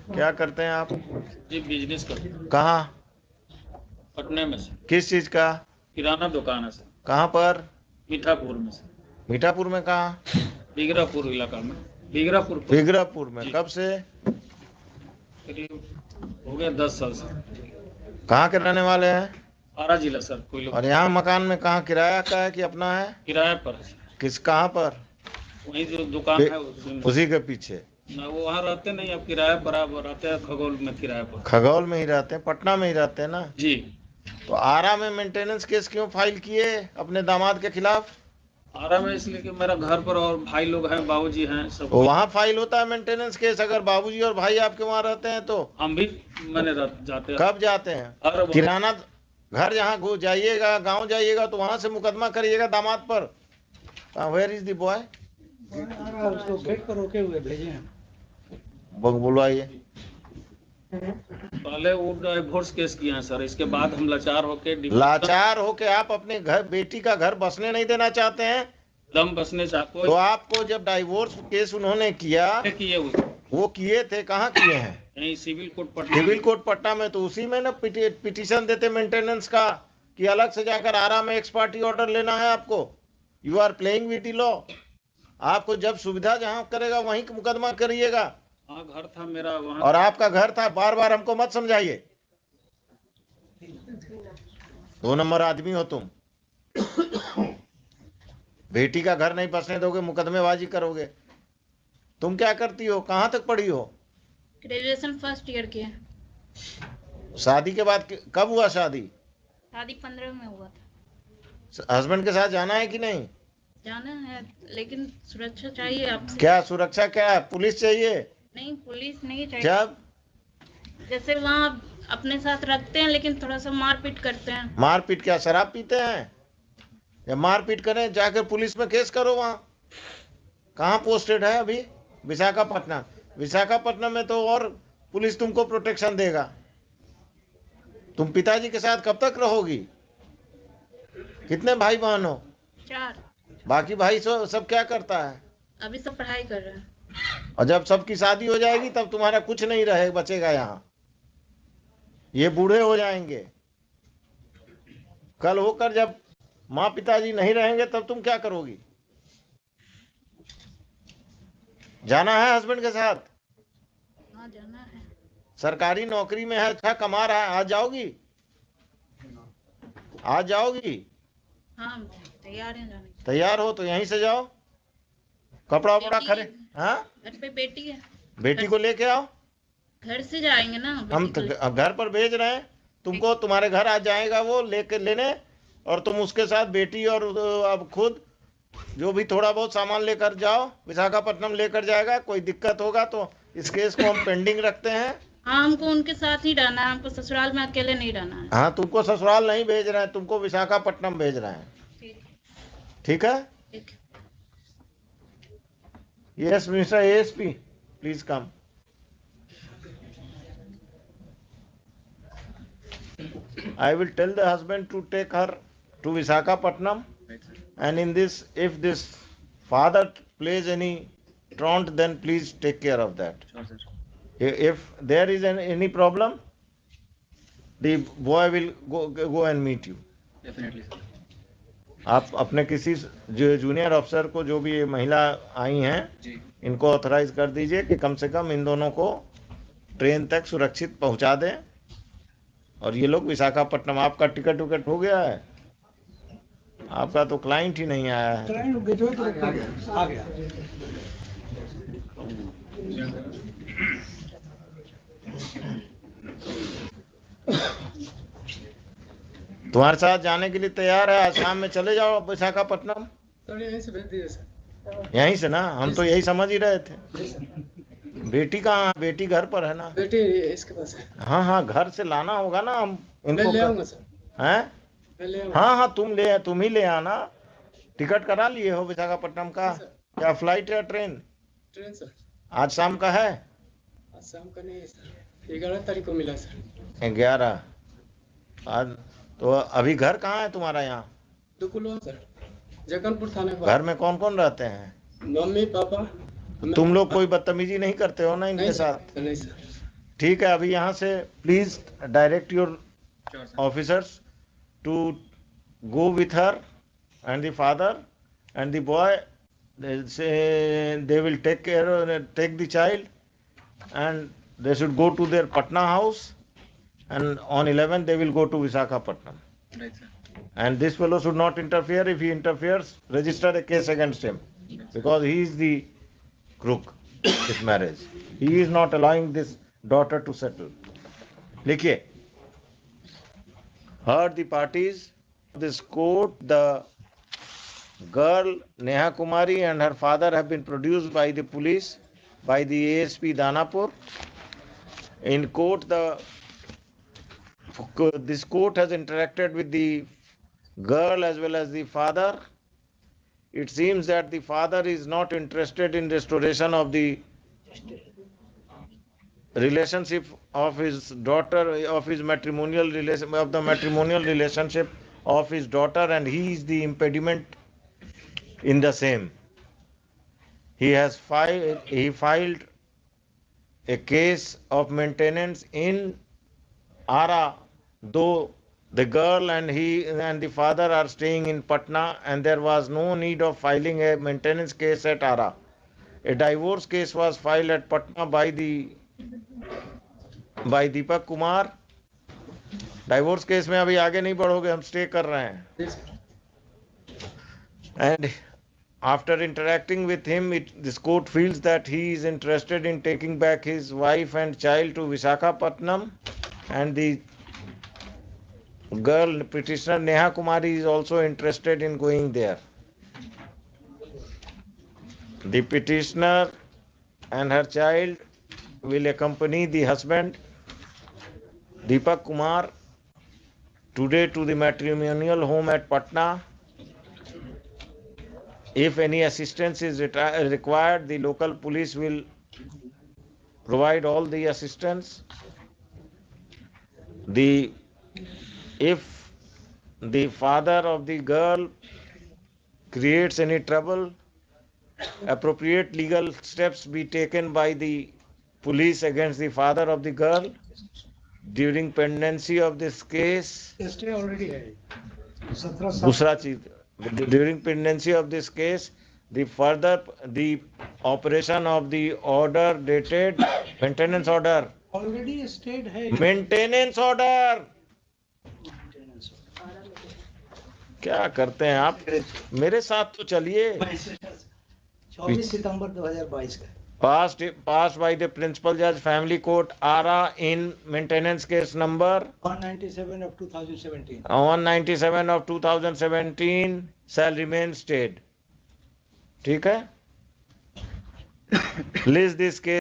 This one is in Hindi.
क्या करते हैं आप? जी बिजनेस करते हैं। कहाँ? पटना में से। किस चीज का? किराना दुकान है सर। कहाँ पर? मीठापुर में से। मीठापुर में कहाँ? बिगरापुर इलाका में। बिगरापुर बिगरापुर में। कब से? करीब हो गया 10 साल से। कहाँ के रहने वाले हैं? आरा जिला सर। कोई लोग और यहाँ मकान में कहाँ किराया का है कि अपना है? किराए पर है सर। किस कहाँ पर? वही जो दुकान है उसी के पीछे। ना, वो वहाँ रहते नहीं, अब किराए बराबर रहते हैं खगौल में किराए पर। खगौल में ही रहते हैं, पटना में ही रहते हैं ना जी। तो आरा में मेंटेनेंस केस क्यों फाइल किए अपने दामाद के खिलाफ? आरा में इसलिए कि मेरा घर पर और भाई लोग हैं, बाबूजी हैं सब। तो वहाँ फाइल होता है मेंटेनेंस केस अगर बाबूजी और भाई आपके वहाँ रहते हैं तो? हम भी मैंने जाते हैं। कब जाते हैं? किराना घर जहाँ जाइएगा, गांव जाइएगा तो वहाँ से मुकदमा करिएगा दामाद पर। Where is the boy? उसको गेट पर रोके हुए भेजे हैं। बुलवाइए। पहले वो डिवोर्स केस किया है सर, इसके बाद हम लाचार होके आप अपने घर बेटी का घर बसने नहीं देना चाहते हैं? दम बसने चाहते तो आपको जब डाइवोर्स केस उन्होंने किया वो किए थे, कहाँ किए हैं? यहीं civil court Patna. Civil court Patna में। तो उसी में ना पिटीशन देते मेंटेनेंस का कि अलग से जाकर आरा में एक्स पार्टी ऑर्डर लेना है आपको? You are playing with the law. आपको जब सुविधा जहाँ करेगा वहीं मुकदमा करिएगा। हाँ, घर था मेरा वहाँ। और आपका घर था, बार बार हमको मत समझाइए। 2 नंबर आदमी हो तुम। बेटी का घर नहीं बसने दोगे, मुकदमेबाजी करोगे। तुम क्या करती हो? कहाँ तक पढ़ी हो? ग्रेजुएशन फर्स्ट ईयर की है। शादी के बाद कब हुआ शादी? शादी 15 में हुआ था। हस्बैंड के साथ जाना है कि नहीं? जाना है, लेकिन सुरक्षा चाहिए आपसे। क्या सुरक्षा? क्या है? पुलिस चाहिए? नहीं, पुलिस नहीं चाहिए। जब जैसे वहाँ अपने साथ रखते हैं लेकिन थोड़ा सा मारपीट करते हैं। मारपीट? क्या शराब पीते हैं? या मारपीट करें जाकर पुलिस में केस करो। वहाँ कहाँ पोस्टेड है अभी? विशाखापट्टनम। विशाखापट्टनम में तो और पुलिस तुमको प्रोटेक्शन देगा। तुम पिताजी के साथ कब तक रहोगी? कितने भाई बहन हो? 4। बाकी भाई सब क्या करता है? अभी सब पढ़ाई कर रहे हैं। और जब सबकी शादी हो जाएगी तब तुम्हारा कुछ नहीं रहे बचेगा यहाँ। ये बूढ़े हो जाएंगे। कल होकर जब माँ पिताजी नहीं रहेंगे तब तुम क्या करोगी? जाना है हस्बैंड के साथ? हाँ, जाना है। सरकारी नौकरी में है, अच्छा कमा रहा है। आज जाओगी? आज जाओगी? हाँ, तैयार हैं जाने। तैयार हो तो यहीं से जाओ। कपड़ा वपड़ा खरे। हाँ, घर पे बेटी है। बेटी को लेके आओ। घर से जाएंगे ना। हम तो घर पर भेज रहे हैं तुमको। तुम्हारे घर आ जाएगा वो लेके लेने, और तुम उसके साथ बेटी और अब खुद जो भी थोड़ा बहुत सामान लेकर जाओ। विशाखापट्टनम लेकर जाएगा। कोई दिक्कत होगा तो इस केस को हम पेंडिंग रखते हैं। हाँ, हमको उनके साथ ही रहना है। हमको ससुराल में अकेले नहीं रहना है। हाँ, तुमको ससुराल नहीं भेज रहे हैं, तुमको विशाखापट्टनम भेज रहे हैं। ठीक है? Yes mister ASP, please come. I will tell the husband to take her to Visakhapatnam, and in this, if this father plays any truant, then please take care of that. If there is any problem, the boy will go and meet you. Definitely. आप अपने किसी जूनियर अफसर को, जो भी महिला आई हैं, इनको ऑथराइज कर दीजिए कि कम से कम इन दोनों को ट्रेन तक सुरक्षित पहुंचा दें। और ये लोग विशाखापट्टनम। आपका टिकट विकट हो गया है? आपका तो क्लाइंट ही नहीं आया है। आ गया। तुम्हारे साथ जाने के लिए तैयार है। आज शाम में चले जाओ विशाखापट्टनम। यहीं से भेज दिए सर। यहीं से ना? हम तो यही समझ ही रहे थे। बेटी कहाँ? बेटी घर पर है ना? बेटी इसके पास है। हाँ हाँ, घर से लाना होगा ना। हम मैं ले आऊंगा सर। हैं? हाँ हाँ, तुम ही ले आना। टिकट करा लिए हो विशाखापट्टनम का? क्या फ्लाइट या ट्रेन? Train sir. आज शाम का है? आज शाम का नहीं है सर, 11 तारीख को मिला सर। 11 आज? तो अभी घर कहाँ है तुम्हारा? यहाँ दुकुलवा सर, जगनपुर थाने पर। घर में कौन कौन रहते हैं? मम्मी पापा तुम लोग कोई बदतमीजी नहीं करते हो ना इनके साथ? नहीं सर। ठीक है, अभी यहाँ से please direct your officers to go with her and the father and the boy. They say they will take take the child, and they should go to their Patna house, and on 11 they will go to Visakhapatnam. Right, sir. And this fellow should not interfere. If he interferes, register a case against him, because he is the crook this marriage. He is not allowing this daughter to settle. लिखिए, heard the parties this court, the girl Neha Kumari and her father have been produced by the police, by the ASP Danapur. In court, this court has interacted with the girl as well as the father. It seems that the father is not interested in restoration of the relationship of his daughter, of his matrimonial relation, of the matrimonial relationship of his daughter, and he is the impediment in the same. He filed a case of maintenance in Ara, though the girl and he and the father are staying in Patna, and there was no need of filing a maintenance case at Ara. A divorce case was filed at Patna by Deepak Kumar. Divorce case में अभी आगे नहीं बढ़ोगे, हम स्टे कर रहे हैं. And after interacting with him, this court feels that he is interested in taking back his wife and child to Visakhapatnam, and the girl petitioner Neha Kumari is also interested in going there. The petitioner and her child will accompany the husband Deepak Kumar today to the matrimonial home at Patna. If any assistance is required, the local police will provide all the assistance. If the father of the girl creates any trouble, appropriate legal steps be taken by the police against the father of the girl. During pendency of this case, दूसरा चीज, during pendency of this case, the operation of the order dated maintenance order. Already state है Maintenance order. क्या करते हैं आप? मेरे साथ तो चलिए. 24 सितंबर 2022 का Passed by the principal judge, family court, Ara, in maintenance case number 197 of 2017. 197 of 2017 shall remain stayed. ठीक है? List this case.